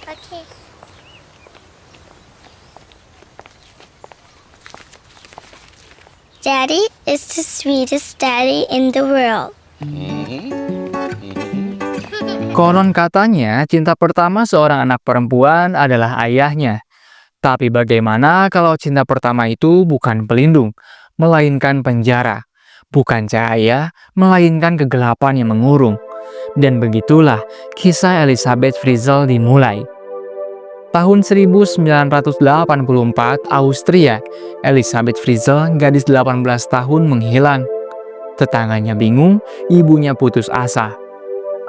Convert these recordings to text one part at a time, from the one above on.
Okay. Daddy is the sweetest daddy in the world. Konon katanya, cinta pertama seorang anak perempuan adalah ayahnya. Tapi bagaimana kalau cinta pertama itu bukan pelindung, melainkan penjara? Bukan cahaya, melainkan kegelapan yang mengurung. Dan begitulah kisah Elisabeth Fritzl dimulai. Tahun 1984, Austria, Elisabeth Fritzl, gadis 18 tahun menghilang. Tetangganya bingung, ibunya putus asa.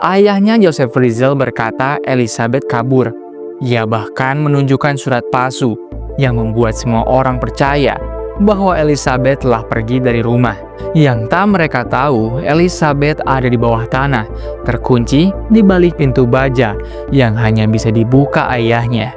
Ayahnya Joseph Fritzl berkata Elisabeth kabur. Ia bahkan menunjukkan surat palsu yang membuat semua orang percaya bahwa Elisabeth telah pergi dari rumah. Yang tak mereka tahu, Elisabeth ada di bawah tanah, terkunci di balik pintu baja yang hanya bisa dibuka ayahnya.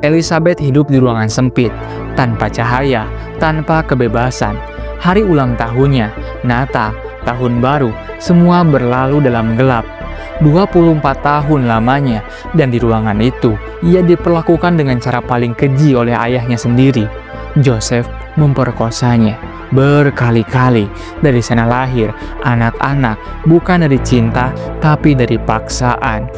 Elisabeth hidup di ruangan sempit, tanpa cahaya, tanpa kebebasan. Hari ulang tahunnya, Natal, Tahun Baru, semua berlalu dalam gelap. 24 tahun lamanya, dan di ruangan itu, ia diperlakukan dengan cara paling keji oleh ayahnya sendiri. Joseph memperkosanya berkali-kali. Dari sana lahir anak-anak, bukan dari cinta, tapi dari paksaan.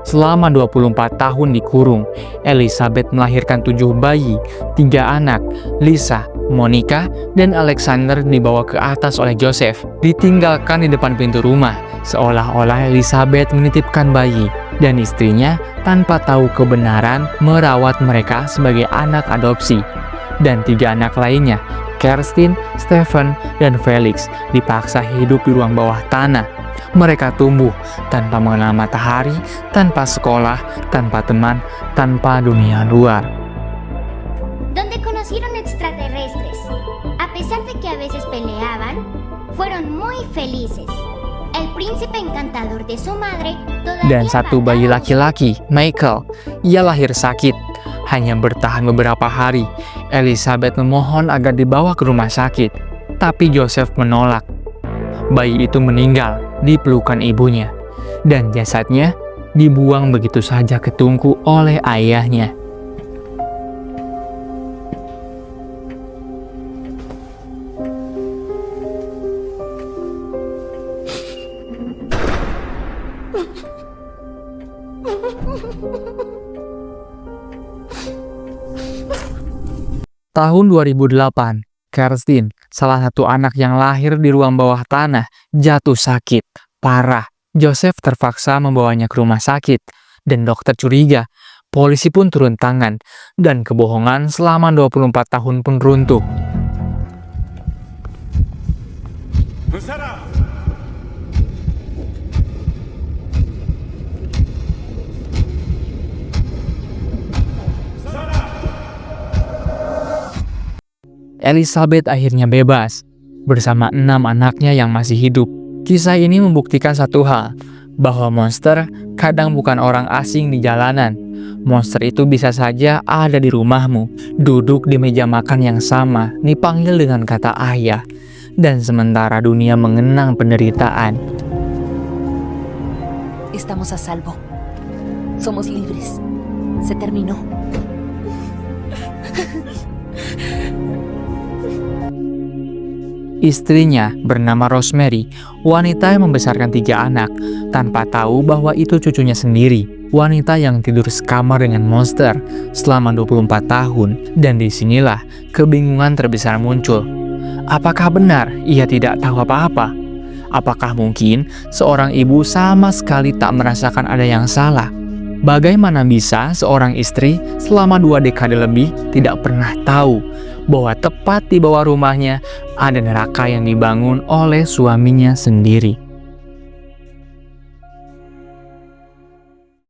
Selama 24 tahun dikurung, Elisabeth melahirkan 7 bayi, 3 anak, Lisa, Monica, dan Alexander dibawa ke atas oleh Joseph. Ditinggalkan di depan pintu rumah, seolah-olah Elisabeth menitipkan bayi, dan istrinya tanpa tahu kebenaran merawat mereka sebagai anak adopsi. Dan 3 anak lainnya, Kerstin, Stephen, dan Felix, dipaksa hidup di ruang bawah tanah. Mereka tumbuh tanpa mengenal matahari, tanpa sekolah, tanpa teman, tanpa dunia luar. Donde conocieron extraterrestres. A pesar de que a veces peleaban, fueron muy felices. El príncipe encantador de su madre todavía. Dan satu bayi laki-laki, Michael, ia lahir sakit. Hanya bertahan beberapa hari. Elisabeth memohon agar dibawa ke rumah sakit, tapi Joseph menolak. Bayi itu meninggal di pelukan ibunya, dan jasadnya dibuang begitu saja ke tungku oleh ayahnya. Tahun 2008, Kerstin, salah satu anak yang lahir di ruang bawah tanah, jatuh sakit parah. Joseph terpaksa membawanya ke rumah sakit, dan dokter curiga. Polisi pun turun tangan, dan kebohongan selama 24 tahun pun runtuh. Elisabeth akhirnya bebas, bersama 6 anaknya yang masih hidup. Kisah ini membuktikan satu hal, bahwa monster kadang bukan orang asing di jalanan. Monster itu bisa saja ada di rumahmu, duduk di meja makan yang sama, dipanggil dengan kata ayah, dan sementara dunia mengenang penderitaan. Estamos a salvo. Somos libres. Se terminó. Istrinya bernama Rosemary, wanita yang membesarkan 3 anak, tanpa tahu bahwa itu cucunya sendiri. Wanita yang tidur sekamar dengan monster selama 24 tahun, dan disinilah kebingungan terbesar muncul. Apakah benar ia tidak tahu apa-apa? Apakah mungkin seorang ibu sama sekali tak merasakan ada yang salah? Bagaimana bisa seorang istri selama 2 dekade lebih tidak pernah tahu bahwa tepat di bawah rumahnya ada neraka yang dibangun oleh suaminya sendiri?